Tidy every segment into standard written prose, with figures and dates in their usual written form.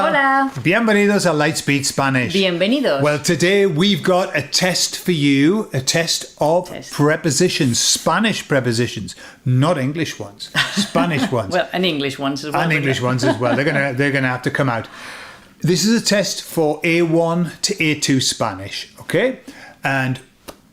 Hola. Bienvenidos a Lightspeed Spanish. Bienvenidos. Well, today we've got a test for you, a test of prepositions, Spanish prepositions, not English ones, Spanish ones. Well, and English ones as well. And English ones as well. They're gonna have to come out. This is a test for A1 to A2 Spanish, okay? And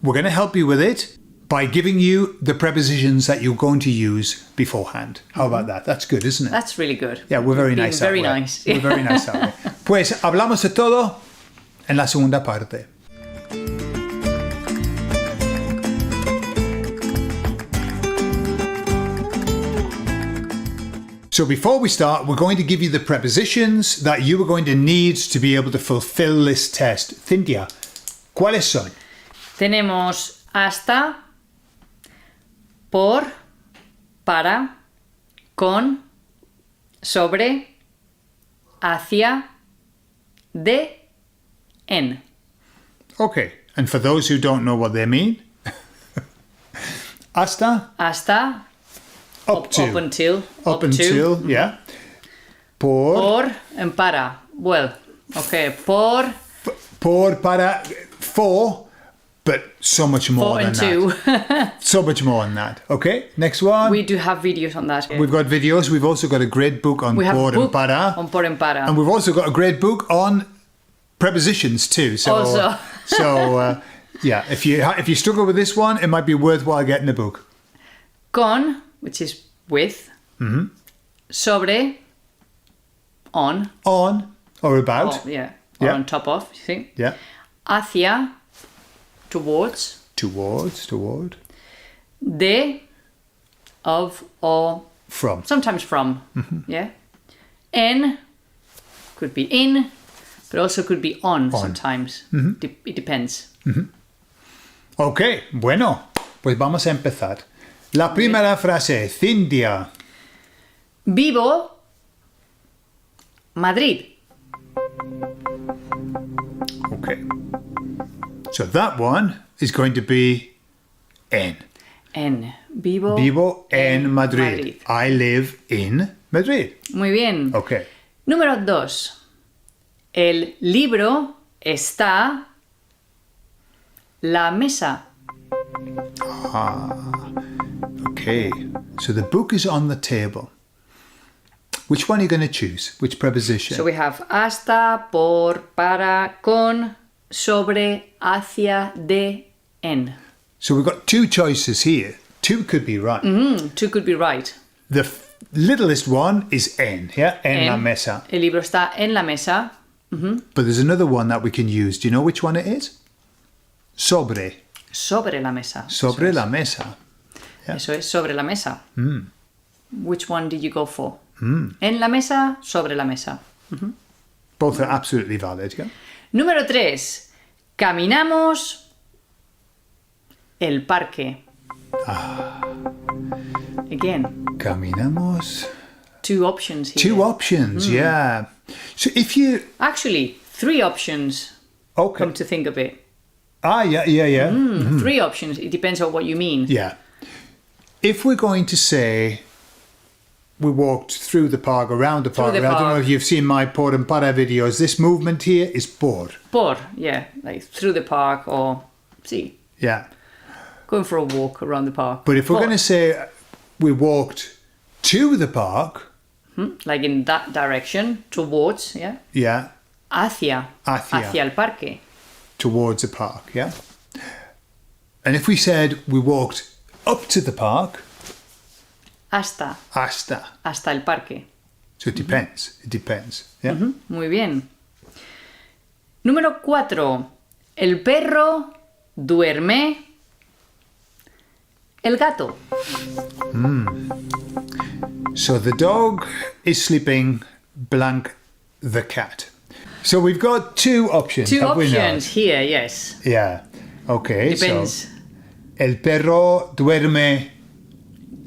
we're going to help you with it by giving you the prepositions that you're going to use beforehand. How about that? That's good, isn't it? That's really good. Yeah, we're very nice. Very nice. We're very nice that way. Pues hablamos de todo en la segunda parte. So before we start, we're going to give you the prepositions that you are going to need to be able to fulfill this test. Cynthia, ¿cuáles son? Tenemos hasta, por, para, con, sobre, hacia, de, en. Okay, and for those who don't know what they mean, hasta, up to, up until, yeah. Por and para. Well, okay, por, para, for, but so much more for than and to. that. So much more than that. Okay, next one. We do have videos on that. We've got videos. We've also got a great book on por and para. On por and para. And we've also got a great book on prepositions too. So, also. Yeah, if you struggle with this one, it might be worthwhile getting the book. Con, which is with. Mm-hmm. Sobre, on. On or about. Oh, yeah. Or on top of, you think. Yeah. Hacia, towards. Toward. De, of, or. From. Sometimes from. Mm-hmm. Yeah. En, could be in, but also could be on. Sometimes. Mm-hmm. It depends. Mm-hmm. Ok, bueno, pues vamos a empezar. La primera frase, Cynthia. Vivo, Madrid. Okay. So that one is going to be en. En. Vivo en Madrid. I live in Madrid. Muy bien. Okay. Número 2. El libro está la mesa. Okay. So the book is on the table. Which one are you going to choose? Which preposition? So we have hasta, por, para, con, sobre, hacia, de, en. So we've got two choices here. Two could be right. Two could be right. The littlest one is en, yeah? En la mesa. El libro está en la mesa. But there's another one that we can use. Do you know which one it is? Sobre. Sobre la mesa. Sobre la mesa. Yeah. Eso es, sobre la mesa. Which one did you go for? En la mesa, sobre la mesa. Both are absolutely valid, yeah? Número 3. Caminamos el parque. Again. Caminamos. Two options here. Two options, yeah. So if you... Actually, 3 options. Okay. Come to think of it. Yeah. 3 options. It depends on what you mean. Yeah. If we're going to say we walked through the park, around the park. I don't know if you've seen my por and para videos. This movement here is por. Por, yeah. Like through the park or, see. Yeah. Going for a walk around the park. But if we're going to say we walked to the park. Like in that direction, towards, yeah. Yeah. Hacia el parque. Towards the park, yeah. And if we said we walked up to the park. Hasta el parque. So it depends. It depends. Yeah. Muy bien. Número 4. El perro duerme. El gato. So the dog is sleeping, blank the cat. So we've got 2 options. Two options here, yes. Yeah. Okay. Depends. So el perro duerme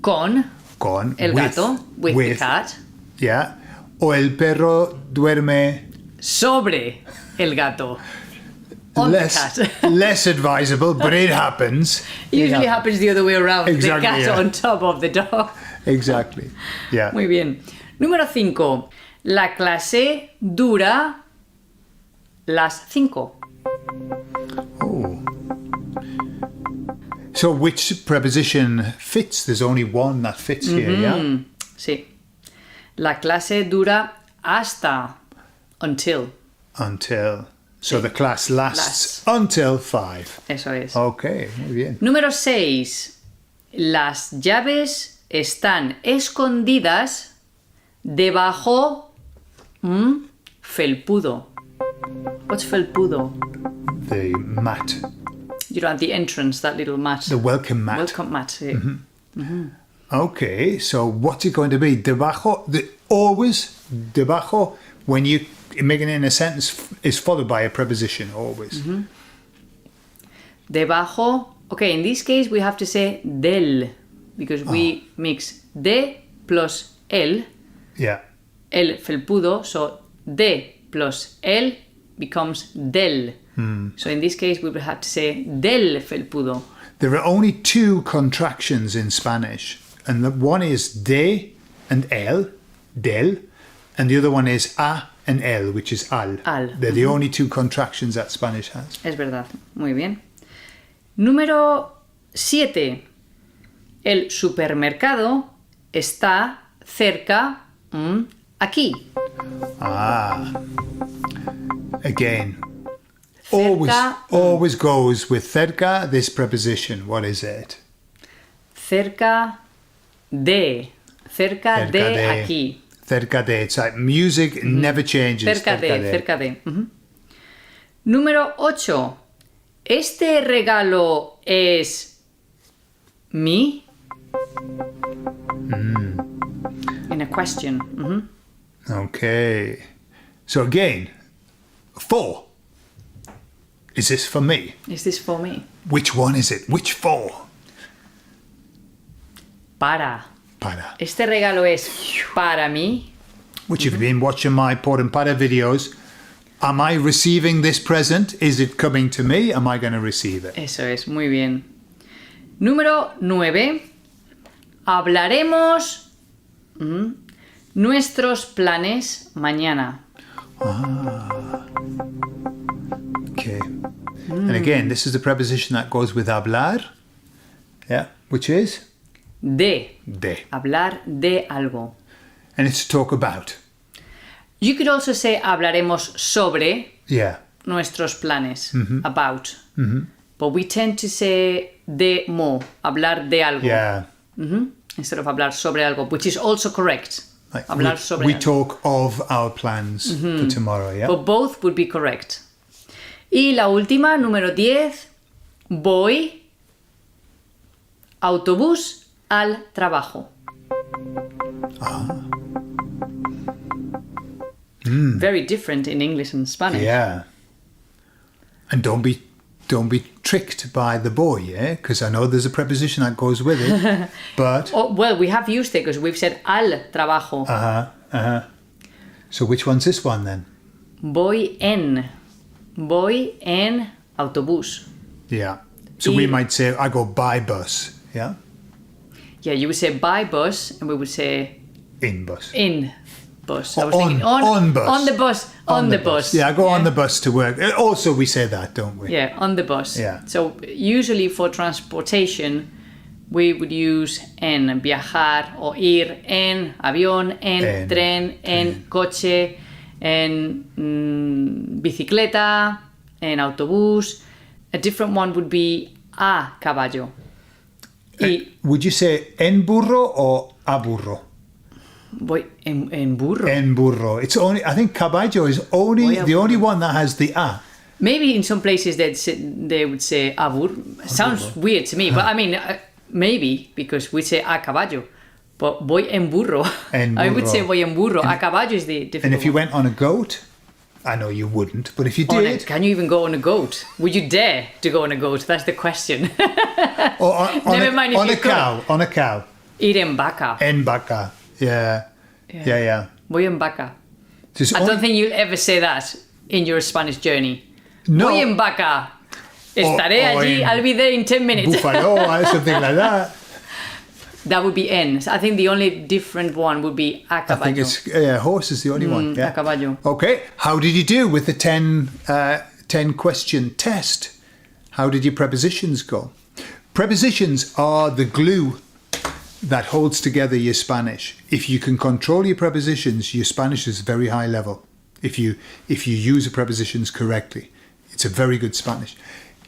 con el gato, with the cat. Yeah. O el perro duerme sobre el gato. On the cat. Less advisable, but it happens. Usually happens the other way around. Exactly, the cat on top of the dog. Exactly. Yeah. Muy bien. Número 5. La clase dura las 5. Oh. So which preposition fits? There's only one that fits here, yeah? Sí. La clase dura hasta, until. Until. So the class lasts until 5. Eso es. Okay, muy bien. Número 6. Las llaves están escondidas debajo felpudo. What's felpudo? The mat. You know, at the entrance, that little mat. The welcome mat. Welcome mat, sí. Okay, so what's it going to be? Debajo, always, debajo, when you making it in a sentence, is followed by a preposition, always. Debajo. Okay, in this case, we have to say del, because we mix de plus el. Yeah. El felpudo, so de plus el becomes del. So in this case, we would have to say del felpudo. There are only 2 contractions in Spanish, and the one is de and el, del, and the other one is a and el, which is al. Al. They're the only 2 contractions that Spanish has. Es verdad, muy bien. Número 7. El supermercado está cerca aquí. Again, Cerca, always goes with cerca, this preposition. What is it? Cerca de. Cerca de aquí. Cerca de. It's like music never changes. Cerca de. Número 8. ¿Este regalo es mi? In a question. Okay. So again, 4. Is this for me? Is this for me? Which one is it? Which 4? Para. Para. Este regalo es para mí. Which if you've been watching my por and para videos, am I receiving this present? Is it coming to me? Am I going to receive it? Eso es, muy bien. Número 9. Hablaremos nuestros planes mañana. Okay. And again, this is the preposition that goes with hablar. Yeah, which is? De. De. Hablar de algo. And it's to talk about. You could also say hablaremos sobre Yeah. nuestros planes. About. But we tend to say de more. Hablar de algo. Yeah. Instead of hablar sobre algo, which is also correct. Like Hablar sobre we algo. talk of our plans for tomorrow, yeah? But both would be correct. Y la última, número 10. Voy autobús al trabajo. Very different in English and Spanish. Yeah. And don't be tricked by the boy, yeah? Because I know there's a preposition that goes with it. But Oh, well, we have used it because we've said al trabajo. so which one's this one then? Voy en autobús. Yeah. So we Y- might say I go by bus, yeah? Yeah, you would say by bus and we would say In bus. in bus. I Or was thinking on bus. On the bus. On the bus. Yeah, I go on the bus to work. Also, we say that, don't we? Yeah, on the bus. Yeah. So usually for transportation, we would use en viajar o ir en avión, en tren, en coche, en bicicleta, en autobús. A different one would be a caballo. Y Would you say en burro or a burro? voy en burro. En burro. It's only, I think caballo is only Voy a the only burro. one that has the a. Maybe in some places they would say a burro. Sounds weird to me, but I mean, maybe because we say a caballo. But voy en burro. En I would burro. say voy en burro. A caballo is the difficult And if you one. went on a goat, I know you wouldn't, but if you On did, can you even go on a goat? Would you dare to go on a goat? That's the question. or on, Never mind if on you a could. cow, on a cow, Ir en vaca. en vaca, yeah. Voy en vaca. Just I don't think you'll ever say that in your Spanish journey. No. Voy en vaca. Estaré or allí. en I'll be there in 10 minutes. buffalo or something like that. That would be en. I think the only different one would be a caballo. I think it's horse is the only one. Yeah. A caballo. Okay. How did you do with the 10 question test? How did your prepositions go? Prepositions are the glue that holds together your Spanish. If you can control your prepositions, your Spanish is very high level. If you use the prepositions correctly, it's a very good Spanish.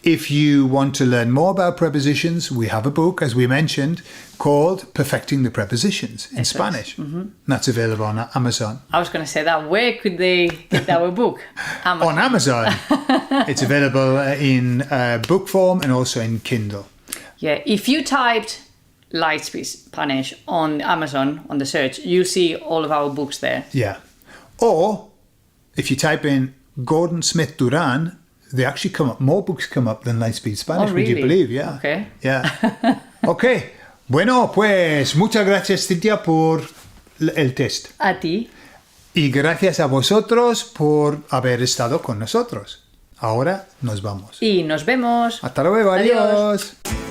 If you want to learn more about prepositions, we have a book, as we mentioned, called Perfecting the Prepositions in Spanish. Mm-hmm. That's available on Amazon. I was going to say that. Where could they get our book? Amazon. On Amazon. It's available in book form and also in Kindle. Yeah, if you typed Lightspeed Spanish on Amazon, on the search, you'll see all of our books there. Yeah. Or if you type in Gordon Smith Duran, they actually come up, more books come up than Lightspeed Spanish, really? Would you believe? Yeah. Okay. Yeah. Okay. Bueno, pues muchas gracias, Cynthia, por el test. A ti. Y gracias a vosotros por haber estado con nosotros. Ahora nos vamos. Y nos vemos. Hasta luego. Adiós. Adiós.